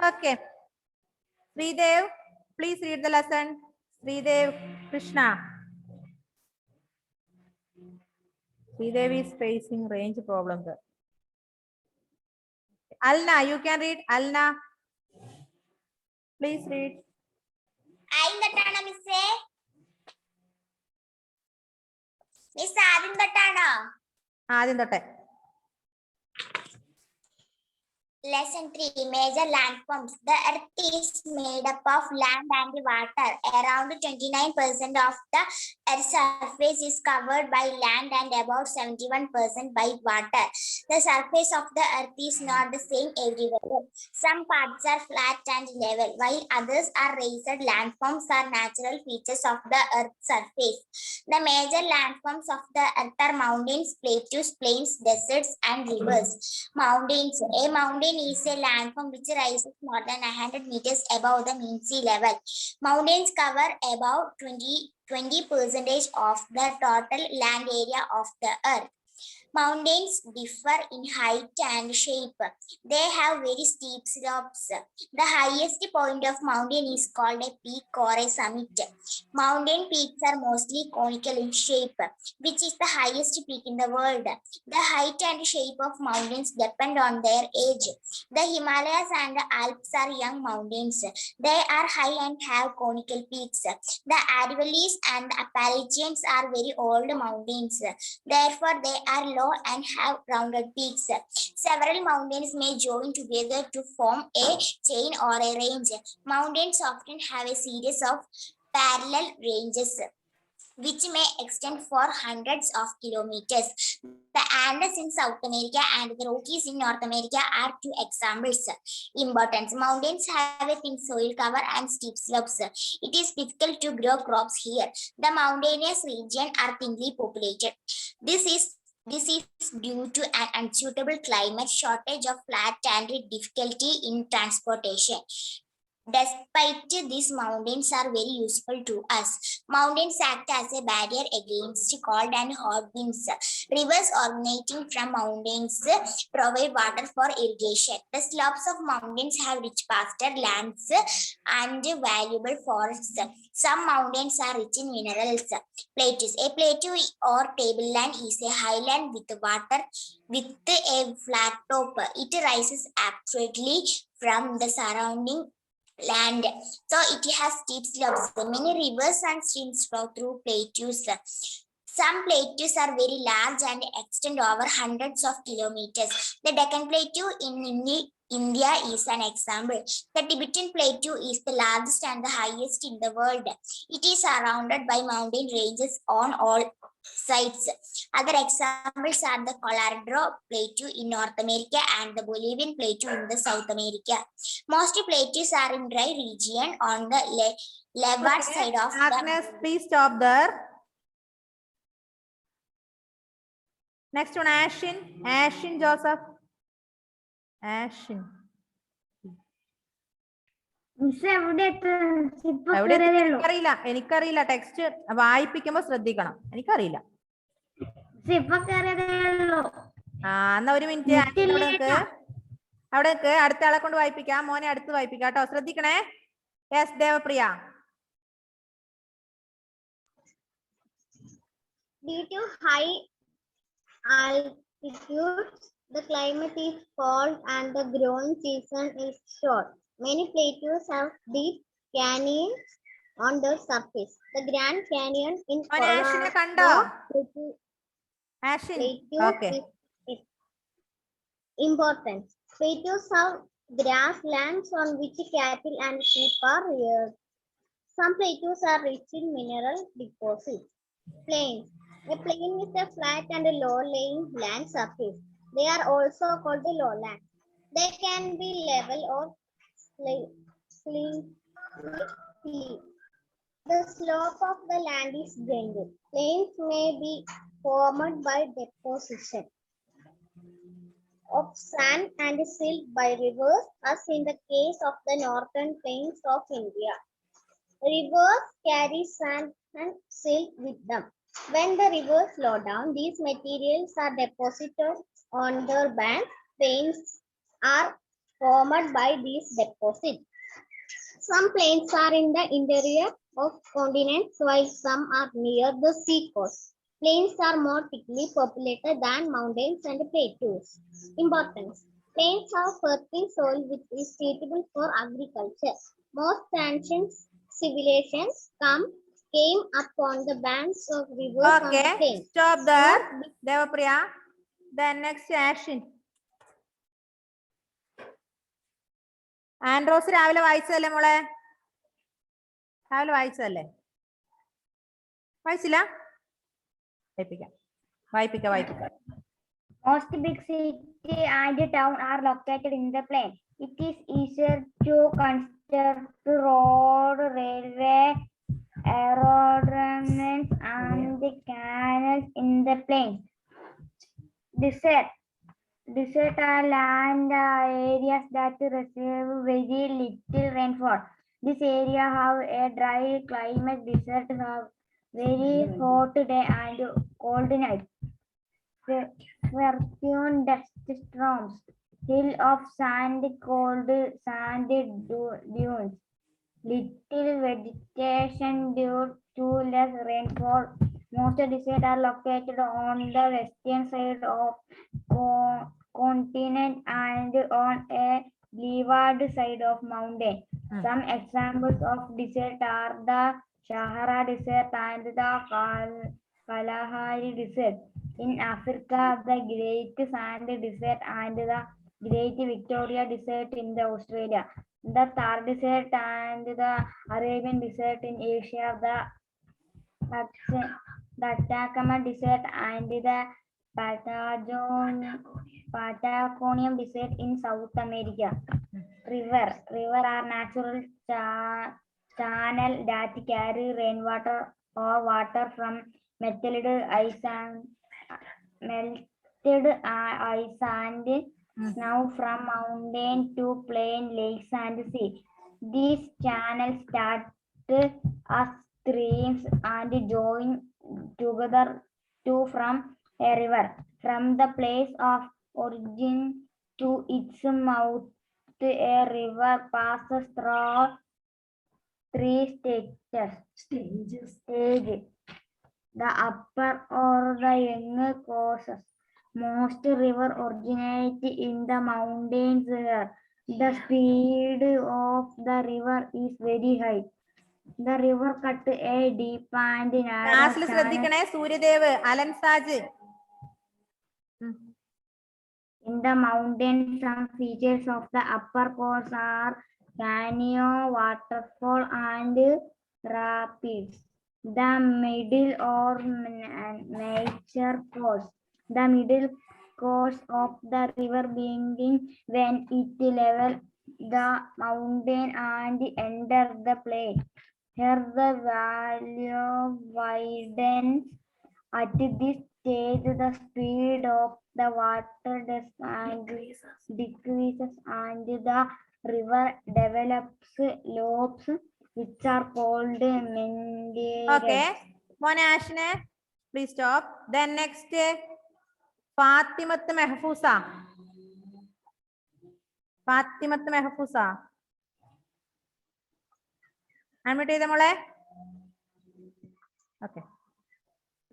Okay. Sridev, please read the lesson. Sridev Krishna. Sridev is facing range problems. Alna, you can read. Alna, please read. Miss ആദ്യം തൊട്ടാണോ? ആദ്യം തൊട്ടേ. Lesson 3, major landforms. The earth is made up of land and water. Around 29% of the earth's surface is covered by land and about 71% by water. The surface of the earth is not the same everywhere. Some parts are flat and level, while others are raised. Landforms are natural features of the earth's surface. The major landforms of the earth are mountains, plateaus, plains, deserts, and rivers. Mountains. A mountain is a landform which rises more than 100 meters above the mean sea level. Mountains cover about 20% of the total land area of the earth. Mountains differ in height and shape. They have very steep slopes. The highest point of mountain is called a peak or a summit. Mountain peaks are mostly conical in shape, which is the highest peak in the world. The height and shape of mountains depend on their age. The Himalayas and the Alps are young mountains. They are high and have conical peaks. The Aravallis and the Appalachians are very old mountains. Therefore, they are low and have rounded peaks. Several mountains may join together to form a chain or a range. Mountains often have a series of parallel ranges which may extend for hundreds of kilometers. The Andes in South America and the Rockies in North America are two examples. Importance. Mountains have a thin soil cover and steep slopes. It is difficult to grow crops here. The mountainous regions are thinly populated. This is due to an unsuitable climate, shortage of flat and difficulty in transportation. Despite this, mountains are very useful to us. Mountains act as a barrier against cold and hot winds. Rivers originating from mountains provide water for irrigation. The slopes of mountains have rich pasture lands and valuable forests. Some mountains are rich in minerals. Plateaus. A plateau or tableland is a highland with water with a flat top. It rises abruptly from the surrounding land, so it has steep slopes. Many rivers and streams flow through plateaus. Some plateaus are very large and extend over hundreds of kilometers. The Deccan Plateau in India is an example. The Tibetan Plateau is the largest and the highest in the world. It is surrounded by mountain ranges on all sides. Other examples are the Colorado Plateau in North America and the Bolivian Plateau in the South America. Most plateaus are in dry region on the leeward side of Agnes, please stop there. Next one, Ashin Joseph. Ashin. എനിക്കറിയില്ല text വായിപ്പിക്കുമ്പോ ശ്രദ്ധിക്കണം. എനിക്കറിയില്ല. എന്നാ ഒരു minute അവിടെ അടുത്ത ആളെ കൊണ്ട് വായിപ്പിക്കാം. മോനെ അടുത്ത് വായിപ്പിക്കാം കേട്ടോ. ശ്രദ്ധിക്കണേ. Yes Devapriya. Due to high altitude, the climate is cold and the growing season is short. Many plateaus have deep canyons on the surface. The Grand Canyon in Colorado is important. Plateaus have grasslands on which cattle and sheep are reared. Some plateaus are rich in mineral deposits. Plains. A plain is a flat and low-lying land surface. They are also called the lowlands. They can be level or slightly. The slope of the land is gentle. Plains may be formed by deposition of sand and silt by rivers, as in the case of the northern plains of India. Rivers carry sand and silt with them. When the rivers slow down, these materials are deposited on their banks. Plains are formed by these deposits. Some plains are in the interior of continents, while some are near the sea coast. Plains are more thickly populated than mountains and plateaus. Importance. Plains have fertile soil which is suitable for agriculture. Most ancient civilizations came upon the banks of rivers on the Okay, plains. stop there. Devapriya. Then next action. Andros രാവിലെ വായിച്ചതല്ലേ മോളെ? രാവിലെ വായിച്ചതല്ലേ? വായിച്ചില്ല? വായിപ്പിക്കാം. Most big city and town are located in the plain. It is easier to construct road, railway, aerodromes, and canals in the plain. Desert are land areas that receive very little rainfall. This area have a dry climate. Desert have very hot day and cold night. Virgin dust storms, hill of sand, cold sand dunes, little vegetation due to less rainfall. Most deserts are located on the western side of continent and on a leeward side of mountain. Some examples of desert are the Sahara Desert and the Kalahari Desert. In Africa, the Great Sand Desert and the Great Victoria Desert in the Australia. The Thar Desert and the Arabian Desert in Asia, the Atacama Desert and the Patagonian Desert in South America. River are natural channel that carry rainwater or water from melted ice and snow from mountain to plain, lakes and sea. These channels start as streams and join together to form a river. From the place of origin to its mouth, a river passes through 3 stages. The upper or the younger courses. Most rivers originate in the mountains where the speed of the river is very high. The river cut a deep and narrow ക്ലാസ്സിൽ ശ്രദ്ധിക്കണേ. Suryadev, Alan Saj. In the mountains, some features of the upper course are canyon, waterfall, and rapids. The middle or nature course. The middle course of the river beginning when it level the mountain and enter the plain. Here the valley widens. At this stage, the speed of the water decreases and the river develops lobes which are called meanders. Okay. മോനെ ആഷിനെ, please stop. Then next, Fathimath Mehfooza. Unmute ചെയ്ത മോളെ. Okay.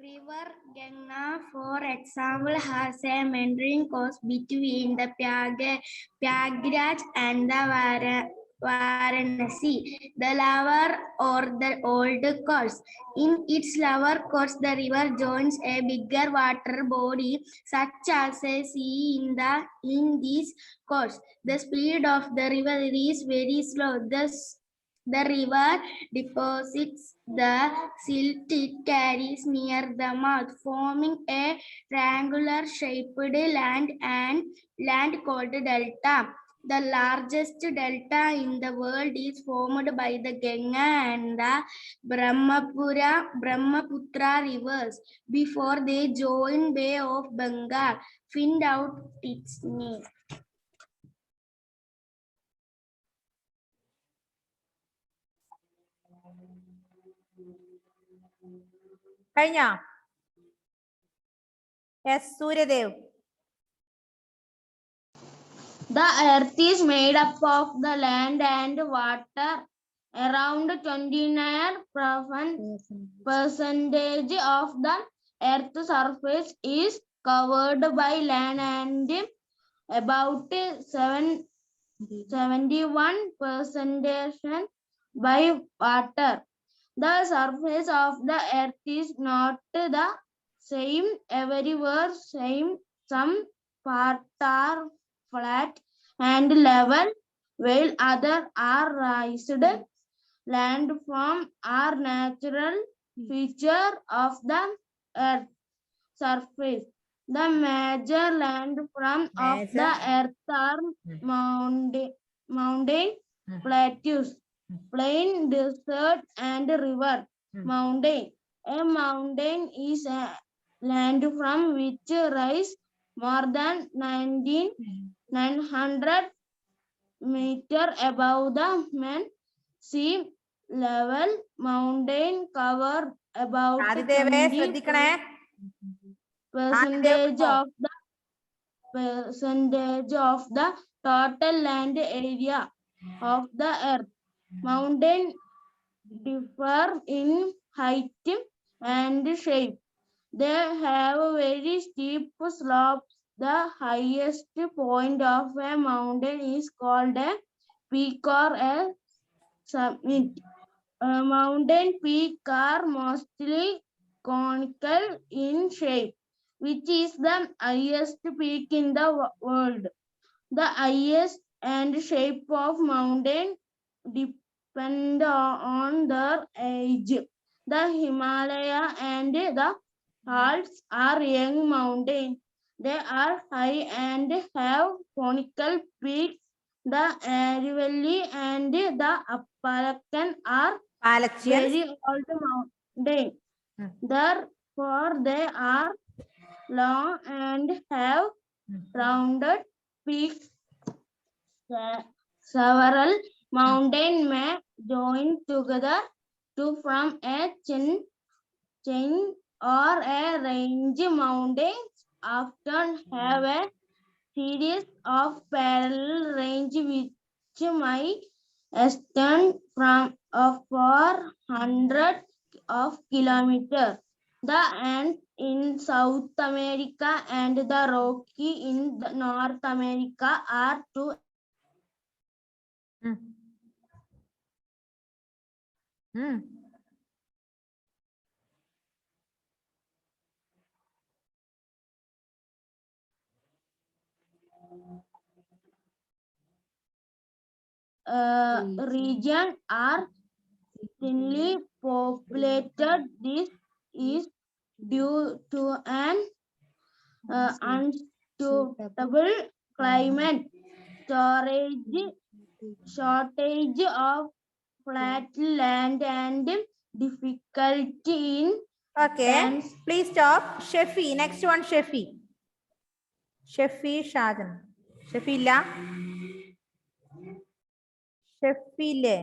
River Ganga, for example, has a meandering course between the Prayagraj and the Varanasi, the lower or the old course. In its lower course, the river joins a bigger water body, such as a sea in this course. The speed of the river is very slow. Thus, the river deposits the silt it carries near the mouth, forming a triangular shaped land called delta. The largest delta in the world is formed by the Ganga and the Brahmaputra rivers before they join Bay of Bengal. Find out its name. കഴിഞ്ഞോ? Yes, Suryadev. The earth is made up of the land and water. Around 29% of the earth's surface is covered by land and about 71% by water. The surface of the earth is not the same everywhere. Some parts are flat and level, while others are raised. Landforms are natural feature of the earth surface. The major landforms of the earth are mountain, plateaus, plain, desert, and river. Mountain. A mountain is a landform which rise more than 900 meters above the sea level. Mountain cover about ആദിദേവേ ശ്രദ്ധിക്കണേ. percentage of the total land area of the earth. Mountain differ in height and shape. They have very steep slopes. The highest point of a mountain is called a peak or a summit. Mountain peaks are mostly conical in shape, which is the highest peak in the world. The highest and shape of mountain depend on their age. The Himalaya and the Alps are young mountains. They are high and have conical peaks. The Aravalli and the Appalachian are പാലച്ചിയൻ. very old mountains. Therefore, they are long and have rounded peaks. Several mountains may join together to form a chain or a range. Mountains often have a series of parallel ranges which might extend for hundreds of kilometers. The Andes in South America and the Rocky in North America are two. Regions are thinly populated. This is due to an unsuitable climate, shortage of flat land, and difficulty in Okay, please stop. Shefi, next one Shefi. Shefi Shajan. Shefi ഇല്ല. ഷെഫി ഇല്ലേ?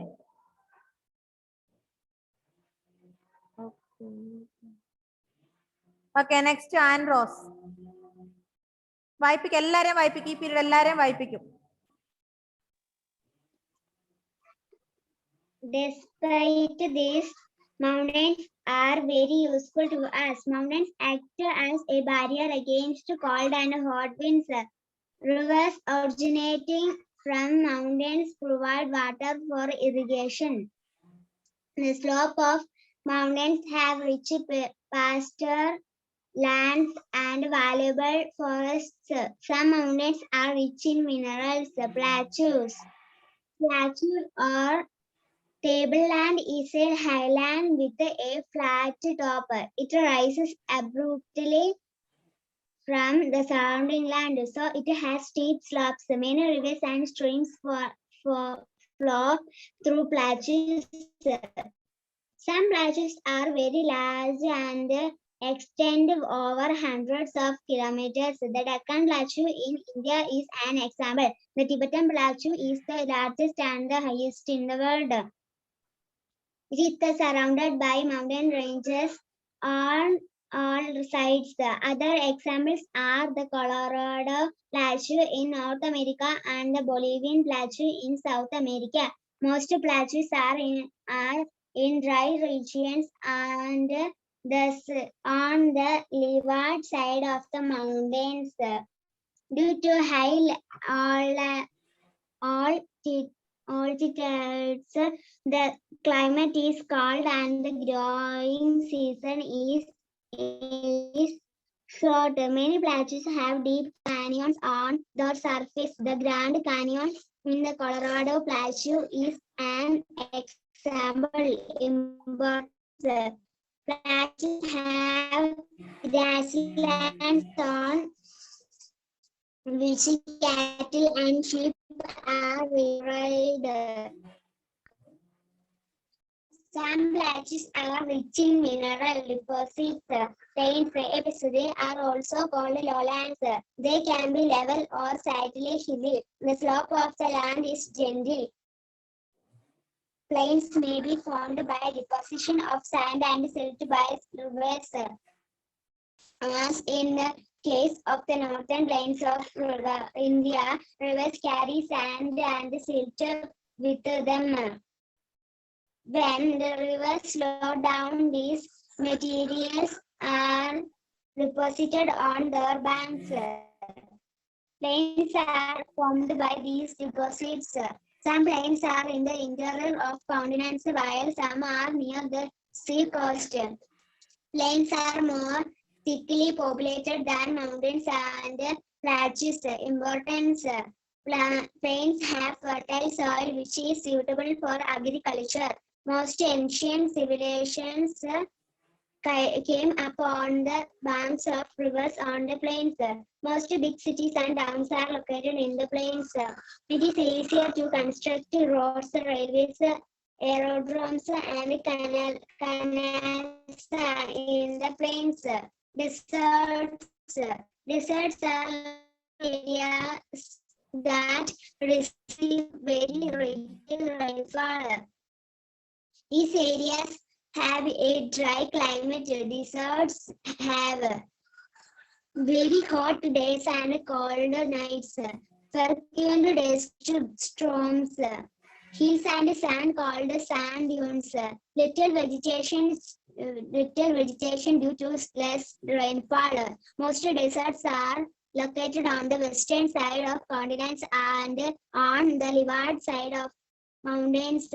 Okay, next Ann Rose. വായിപ്പിക്കും, എല്ലാരെയും വായിപ്പിക്കും. ഈ period എല്ലാരെയും വായിപ്പിക്കും. Despite this, mountains are very useful to us. Mountains act as a barrier against cold and hot winds. Rivers originating from mountains provide water for irrigation. The slope of mountains have rich pasture lands and valuable forests. Some mountains are rich in minerals. Plateaus or tableland is a highland with a flat top. It rises abruptly from the surrounding land, so it has steep slopes. Many rivers and streams flow through plateaus. Some plateaus are very large and extend over hundreds of kilometers. The Deccan Plateau in India is an example. The Tibetan Plateau is the largest and the highest in the world. It is surrounded by mountain ranges on all sides. Other examples are the Colorado Plateau in North America and the Bolivian Plateau in South America. Most plateaus are in dry regions and thus on the leeward side of the mountains. Due to high altitudes, the climate is cold and the growing season is short. Many plateaus have deep canyons on their surface. The Grand Canyon in the Colorado Plateau is an example. Plateaus have grasslands on which cattle and sheep are reared. Some plateaus are rich in mineral deposits. Plains they are also called lowlands. They can be level or slightly hilly. The slope of the land is gentle. Plains may be formed by deposition of sand and silt by rivers. As in the case of the northern plains of India, rivers carry sand and silt with them. When the rivers slow down, these materials are deposited on their banks. Plains are formed by these deposits. Some plains are in the interior of continents, while some are near the sea coast. Plains are more thickly populated than mountains and plateaus. Importance: plains have fertile soil which is suitable for agriculture. Most ancient civilizations came upon the banks of rivers on the plains. Most big cities and towns are located in the plains. It is easier to construct roads, railways, aerodromes, and canals in the plains. Deserts are areas that receive very little rainfall. These areas have a dry climate. Deserts have very hot days and cold nights, frequent days to storms. Hills and sand called sand dunes. Little vegetation due to less rainfall. Most deserts are located on the western side of continents and on the leeward side of mountains.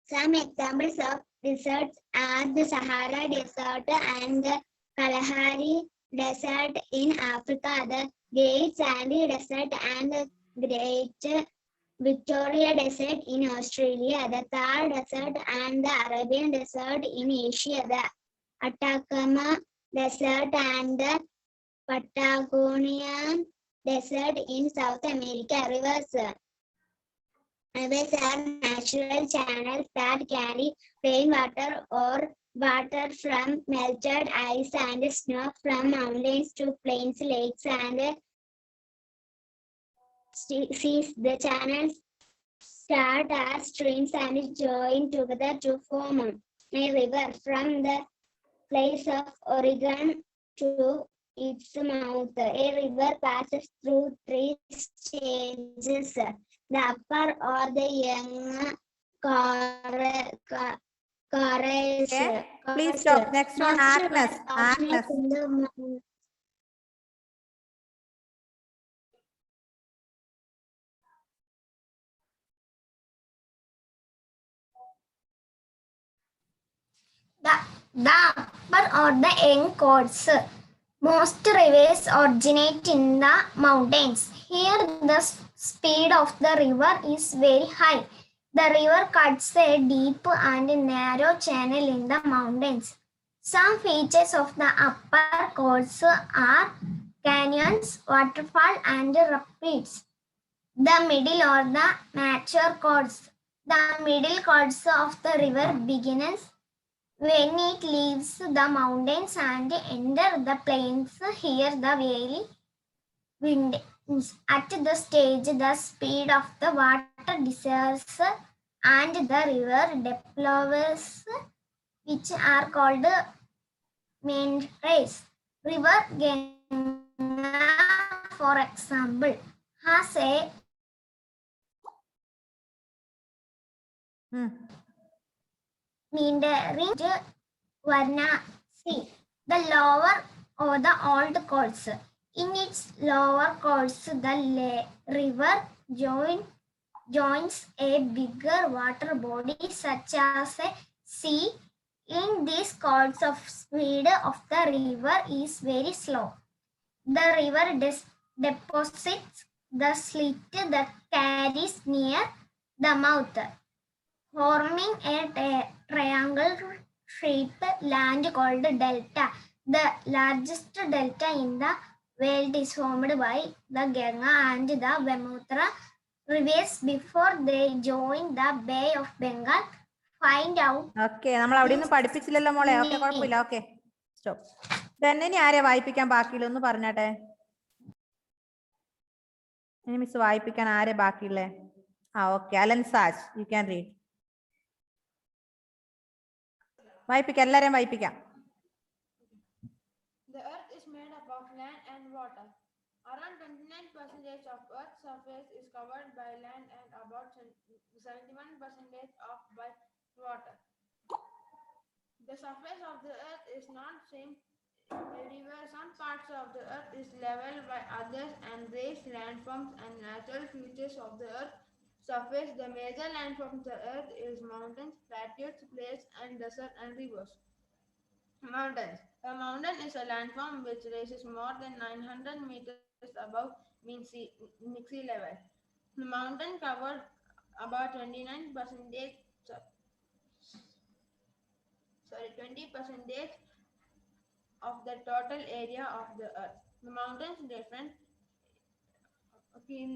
Some examples of deserts are the Sahara Desert and the Kalahari Desert in Africa, the Great Sandy Desert and the Great Victoria Desert in Australia, the Thar Desert and the Arabian Desert in Asia, the Atacama Desert and the Patagonian Desert in South America. Rivers are natural channels that carry rainwater or water from melted ice and snow from mountains to plains, lakes, and seas. The channels start as streams and join together to form a river from the place of origin to its mouth. A river passes through three stages: the upper or the young course. Okay, please stop. Next one, Agnes. Agnes. The upper or the young course. Most rivers originate in the mountains. Here the speed of the river is very high. The river cuts a deep and narrow channel in the mountains. Some features of the upper course are canyons, waterfall, and rapids. The middle or the mature course. The middle course of the river begins when it leaves the mountains and enters the plains. Here the valley winds. At the stage, the speed of the water decreases and the river develops, which are called main race. River Ganga, for example, has a Hmm. meandering Varanasi, the lower or the old course. In its lower course, the river joins a bigger water body such as a sea. In this course of speed of the river is very slow. The river deposits the slit that carries near the mouth, forming a triangle-shaped land called delta. The largest delta in the world is formed by the Ganga and the Brahmaputra rivers before they join the Bay of Bengal. Find out. Okay, നമ്മൾ അവിടെ ഒന്നും പഠിപ്പിച്ചില്ലല്ലോ മോളെ. Okay, കുഴപ്പമില്ല. Okay, stop. തന്നെ ഇനി ആരെയാ വായിപ്പിക്കാൻ ബാക്കിയില്ല? ഒന്ന് പറഞ്ഞാട്ടെ. ഇനി മിസ് വായിപ്പിക്കാൻ ആരെ ബാക്കിയുള്ളേ? Okay, Alan Saj, you can read. വായിപ്പിക്കാം, എല്ലാരെയും വായിപ്പിക്കാം. The earth is made up of land and water. Around 29% of Earth's surface is covered by land and about 71% of by water. The surface of the earth is not same everywhere. Some parts of the earth is level by others and raised landforms and natural features of the earth surface. The major landforms of the earth is mountains, plateaus, plains, and desert and rivers. Mountains. A mountain is a landform which rises more than 900 meters above mean sea level. The mountain covered about 20% of the total area of the earth. The mountains different in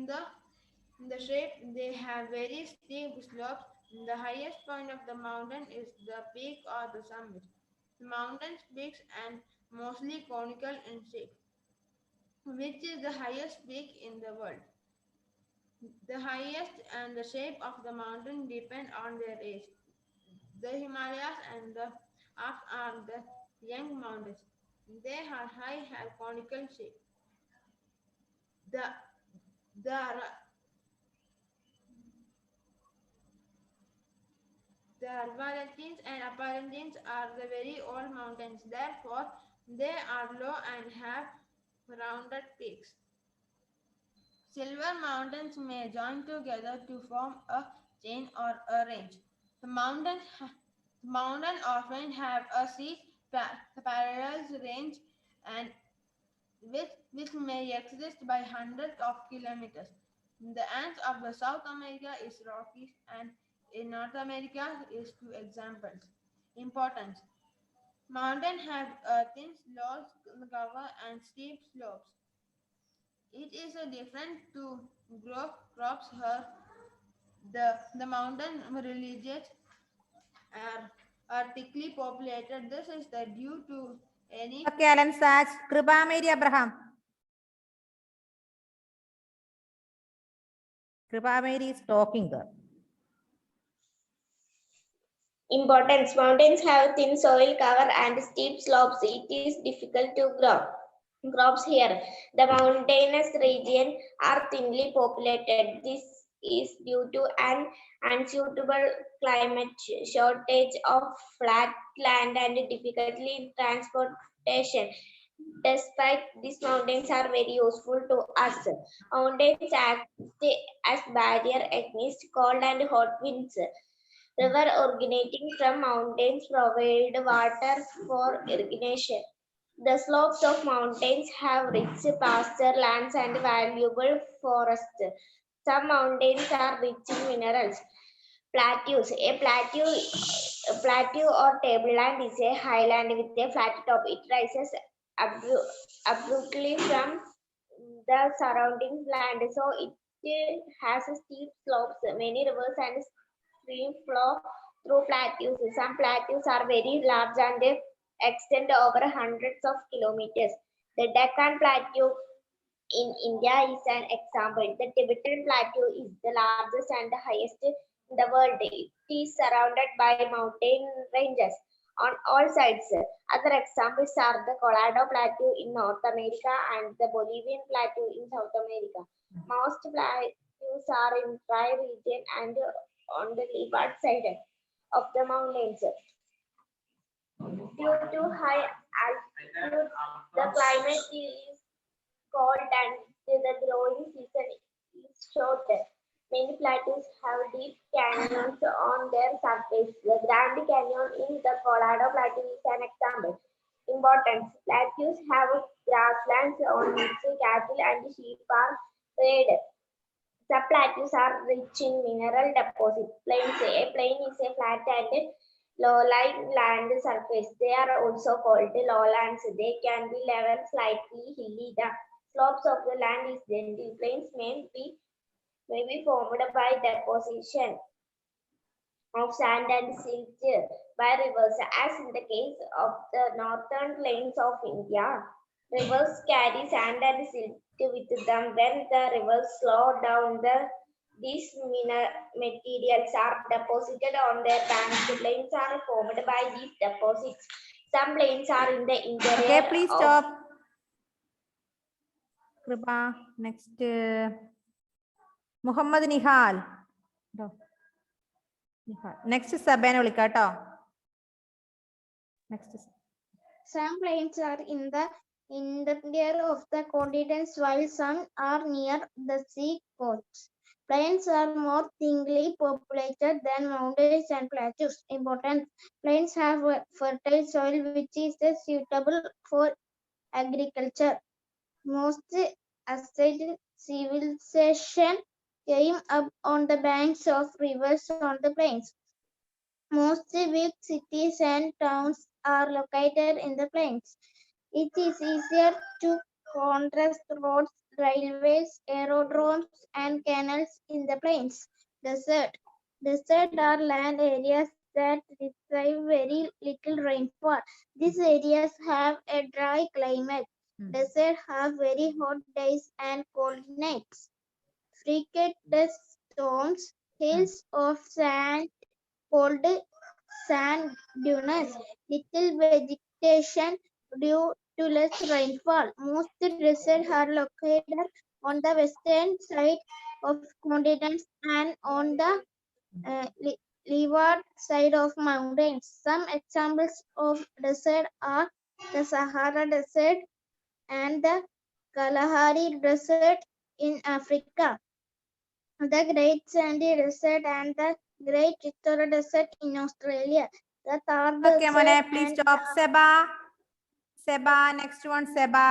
the shape. They have very steep slopes. The highest point of the mountain is the peak or the summit. The mountain's peaks and mostly conical in shape, which is the highest peak in the world. The highest and the shape of the mountain depend on their age. The Himalayas and the Alps are the young mountains. They are high, have conical shape. The Arvaltines and Appalachians are the very old mountains. Therefore, they are low and have rounded peaks. Silver mountains may join together to form a chain or a range. The mountain often have a sea parallel range and which may exist by hundreds of kilometers. The ends of the South America is Rockies and in North America is two examples. Importance. Mountains have a thin slopes cover and steep slopes. It is a different to grow crops here. The mountain religions are thickly populated. This is the due to any. Okay, Alan Sachs, Kripa Mary Abraham. Kripa Mary is talking there. Importance. Mountains have thin soil cover and steep slopes. It is difficult to grow crops here. The mountainous regions are thinly populated. This is due to an unsuitable climate, shortage of flat land, and difficulty in transportation. Despite these, mountains are very useful to us. Mountains act as barrier against cold and hot winds. River originating from mountains provide water for irrigation. The slopes of mountains have rich pasture lands and valuable forests. Some mountains are rich in minerals. Plateaus. A plateau or tableland is a highland with a flat top. It rises abruptly from the surrounding land, so it has steep slopes. Many rivers and streams flow through plateaus. Some plateaus are very large and extend over hundreds of kilometers. The Deccan Plateau in India is an example. The Tibetan Plateau is the largest and the highest in the world. It is surrounded by mountain ranges. on all sides. Other examples are the Colorado Plateau in North America and the Bolivian Plateau in South America. Most plateaus are in dry region and on the leeward side of the mountains. Due to high altitude, the climate is cold and the growing season is short. Many plateaus have deep canyons on their surface. The Grand Canyon in the Colorado Plateau is an example. Importance: plateaus have grasslands on which cattle and sheep are raised. Some plateaus are rich in mineral deposits. Plains: a plain is a flat and low-lying land surface. They are also called lowlands. They can be level, slightly hilly. The slopes of the land is gentle. Plains may be formed by deposition of sand and silt by rivers, as in the case of the northern plains of India. Rivers carry sand and silt with them. When the rivers slow down, these materials are deposited on their banks. Plains are formed by these deposits. Some plains are in the interior. Okay, please stop. Kripa, next. Muhammad Nihal. Next is Sabana Ulikato. Next is. Some plains are in the interior of the continents, while some are near the sea coasts. Plains are more thickly populated than mountains and plateaus. Important: plains have a fertile soil which is suitable for agriculture. Most ancient civilization came up on the banks of rivers on the plains. Most big cities and towns are located in the plains. It is easier to construct roads, railways, aerodromes, and canals in the plains. Desert. Deserts are land areas that receive very little rainfall. These areas have a dry climate. Deserts have very hot days and cold nights. Frequent dust storms, hills of sand called sand dunes, little vegetation due to less rainfall. Most deserts are located on the western side of continents and on the leeward side of mountains. Some examples of desert are the Sahara Desert and the Kalahari Desert in Africa, the Great Sandy Desert and the Great Victoria Desert in Australia. The Thar Okay, Desert Mone, please and stop. Seba, next one, Seba.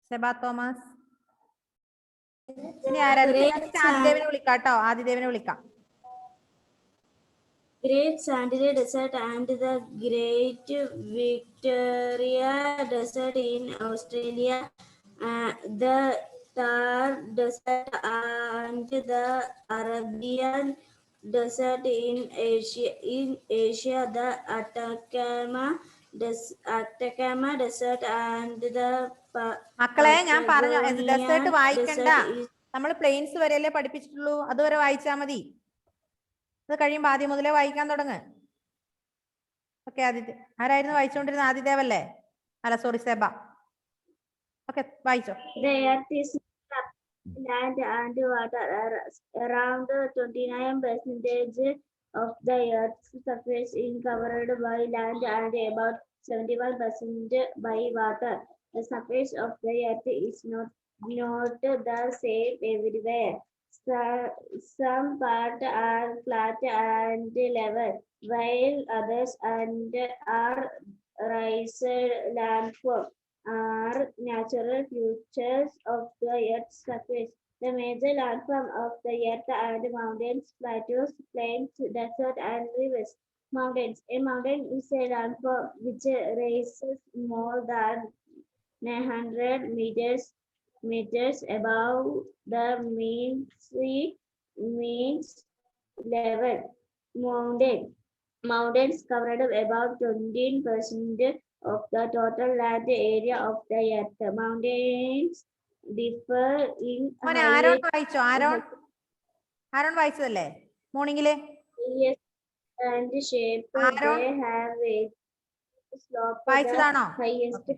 Seba Thomas. ഇനി ആരാധന ആദിദേവനെ വിളിക്കാം കേട്ടോ, ആദിദേവനെ വിളിക്കാം. Great Sandy Desert and the Great Victoria Desert in Australia, the Thar Desert and the Arabian Desert in Asia, the Atacama Desert and the മക്കളെ ഞാൻ പറഞ്ഞു desert വായിക്കണ്ട, നമ്മൾ planes വരെയല്ലേ പഠിപ്പിച്ചിട്ടുള്ളൂ, അതുവരെ വായിച്ചാൽ മതി. അത് കഴിയുമ്പോൾ ആദ്യം മുതലേ വായിക്കാൻ തുടങ്ങ്. ഓക്കെ, ആരായിരുന്നു വായിച്ചുകൊണ്ടിരുന്ന? ആദിദേവല്ലേ? അല്ല, സോറി, സെബ. ഓക്കെ, വായിച്ചോ. Land and water. Around 29% of the Earth's surface is covered by land and about 71% by water. The surface of the Earth is not the same everywhere. Some parts are flat and level, while others are raised landforms are natural features of the Earth's surface. The major landform of the Earth and mountains, plateaus, plains, desert, and rivers. Mountains. A mountain is a landform which rises more than 100 meters above the mean sea level. Mountains covered about 20% of the total land area of the Earth. Mountains differ in Aaron വായിച്ചോ? Aaron വായിച്ചതല്ലേ മോർണിംഗില്? Yes, and shape. Aaron? They have a slope. The വായിച്ചതാണോ? highest Okay.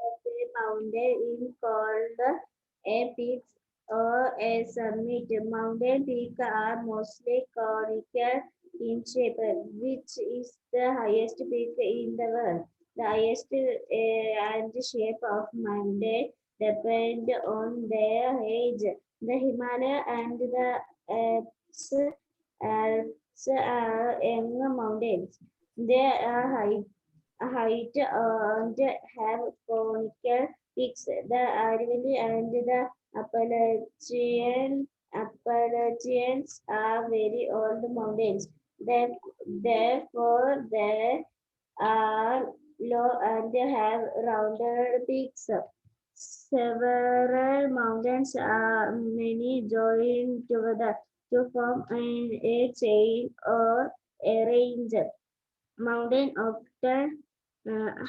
of a mountain is called a peak or a summit. Mountain peaks are mostly conical in shape, which is the highest peak in the world. The highest and shape of mountain depend on their age. The Himalaya and the Alps are young mountains. They are height and have conical peaks. The Aravalli and the Appalachians are very old mountains. Therefore, they are low and have rounded peaks. Several mountains are many joined together to form a chain or a range. Mountain often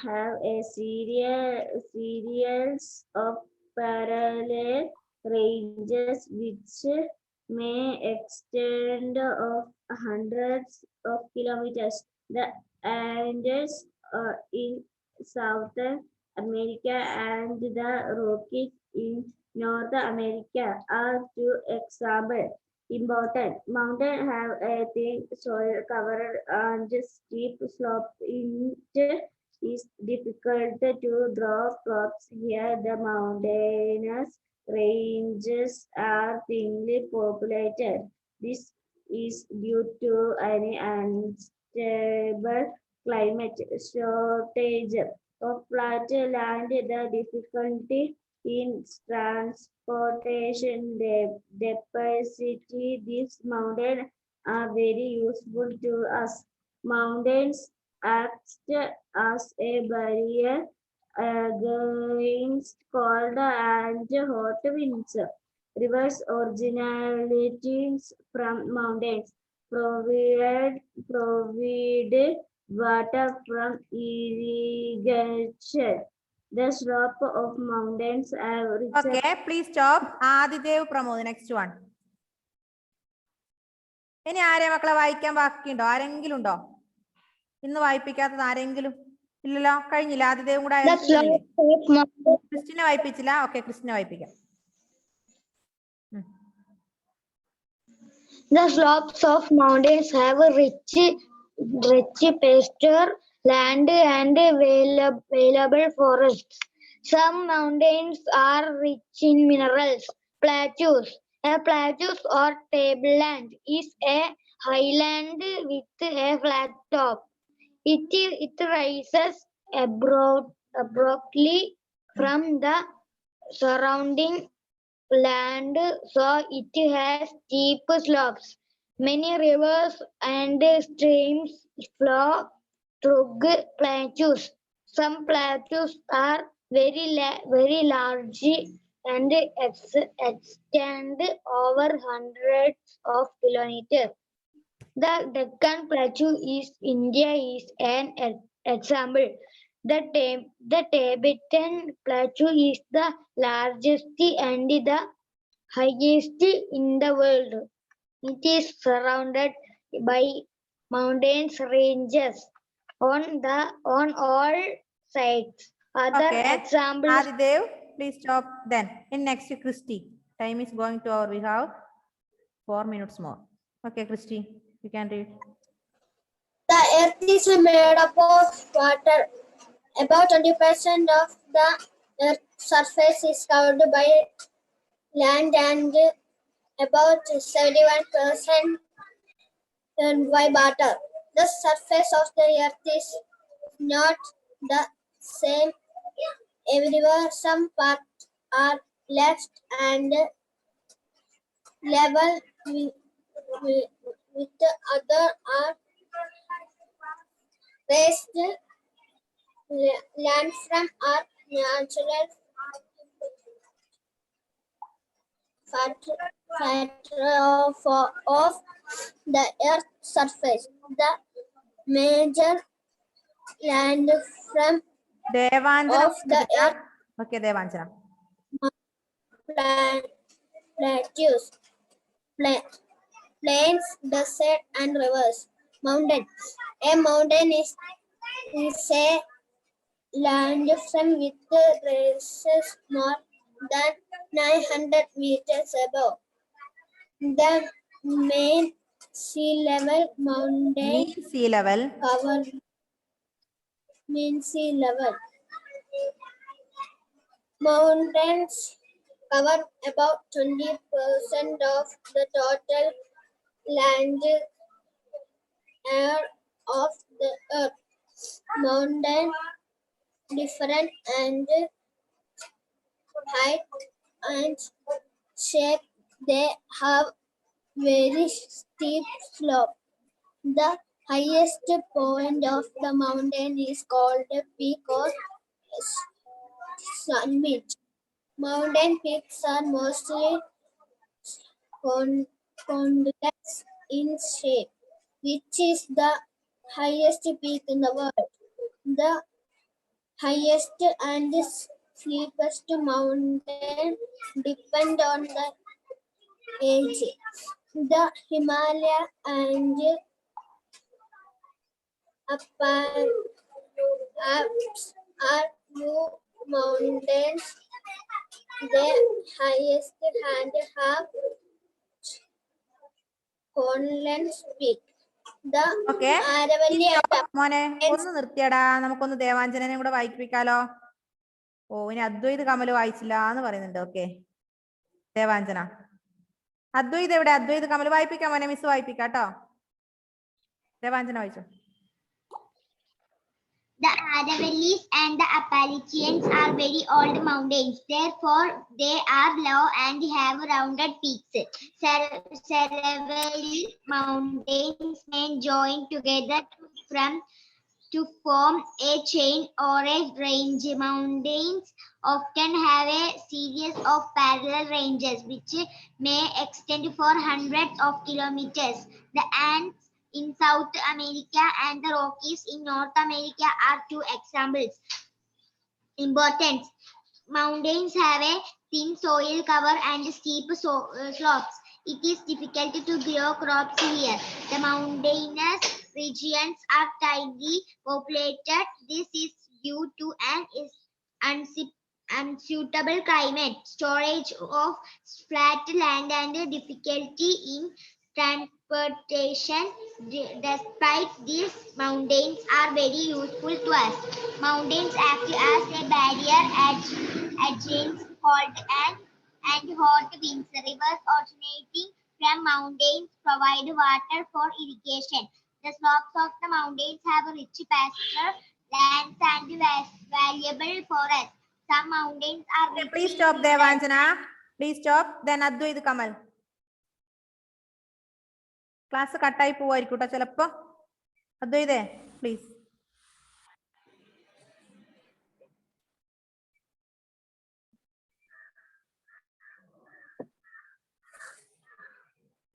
have a series of parallel ranges which may extend of hundreds of kilometers. The Andes in Southern America and the Rockies in North America are two examples. Important. Mountains have a thin soil cover and steep slope. It is difficult to draw crops here. The mountainous ranges are thinly populated. This is due to an unstable climate, shortage of flat land, the difficulty in transportation, diversity. These mountains are very useful to us. Mountains act as a barrier against cold and hot winds. Rivers originating from mountains provide water from irrigation. The slope of mountains have richer. Okay, please stop. Adidev Pramod, next one. ഇനി ആരെ മക്കളെ വായിക്കാൻ ബാക്കിയുണ്ടോ? ആരെങ്കിലും ഉണ്ടോ? ഇന്ന് വായിപ്പിക്കാത്തത് ആരെങ്കിലും? ഇല്ലല്ലോ, കഴിഞ്ഞില്ല. ആദിദേവും കൂടെ ക്രിസ്റ്റിനെ വായിപ്പിച്ചില്ല. Okay, ക്രിസ്റ്റിനെ വായിപ്പിക്കാം. The slopes of mountains have a rich pasture land and available forests. Some mountains are rich in minerals. Plateaus. A plateau or tableland is a highland with a flat top. It rises abruptly from the surrounding land, so it has steep slopes. Many rivers and streams flow through plateaus. Some plateaus are very large and extend over hundreds of kilometers. The Deccan Plateau in India is an example. The Tibetan Plateau is the largest and the highest in the world. It is surrounded by mountains ranges on all sides. Other Okay. examples. Adidev, please stop then. In next, Christy. Time is going to over. We have 4 minutes more. Okay, Christy, you can read. The earth is made up of water. About 20% of the earth's surface is covered by land and about 71% by water. The surface of the earth is not the same everywhere. Some parts are left and level with the other are raised. Landforms are natural features of the Earth's surface. The major landform Devanjana. of the Earth Okay, Devanjana. plateaus, plains, deserts, and rivers. mountain. A mountain is a land from with rises more than 900 meters above the main sea level. Mountain Mean sea level. cover mean sea level. Mountains cover about 20% of the total land area of the earth. Mountain different and height and shape. They have very steep slope. The highest point of the mountain is called the peak or summit. Mountain peaks are mostly convex in shape, which is the highest peak in the world. The highest and steepest mountain depend on the age. The Himalaya and Alps are two mountains. The highest and have Conlens Peak. The Okay. Aravalli and മോനെ ഒന്ന് നിർത്തിയടാ, നമുക്കൊന്ന് ദേവാഞ്ജനെ കൂടെ വായിപ്പിക്കാലോ. ഓ ഇനി അദ്വൈത് കമല് വായിച്ചില്ല എന്ന് പറയുന്നുണ്ട്. Okay Devanjana, Advaith എവിടെ? അദ്വൈത് കമല് വായിപ്പിക്കാം മോനെ, മിസ് വായിപ്പിക്കാം കേട്ടോ. ദേവാഞ്ജന വായിച്ചോ. The Aravallis and the Appalachians are very old mountains. Therefore, they are low and have rounded peaks. Several mountains may join together to form a chain or a range. Mountains often have a series of parallel ranges which may extend for hundreds of kilometers. The Andes in South America and the Rockies in North America are two examples. Importance: mountains have a thin soil cover and steep slopes. It is difficult to grow crops here. The mountainous regions are tightly populated. This is due to an unsuitable climate, storage of flat land, and difficulty in transportation. Despite this, mountains are very useful to us. Mountains act as a barrier against cold and hot winds. Rivers originating from mountains provide water for irrigation. The slopes of the mountains have rich pasture lands and valuable forests. Some mountains are rich Please in stop minerals. Devanjana, please stop. Then Advaith Kamal. Class കട്ടായി പോവായിരിക്കും കേട്ടോ ചിലപ്പോ. അദ്വൈതേ please.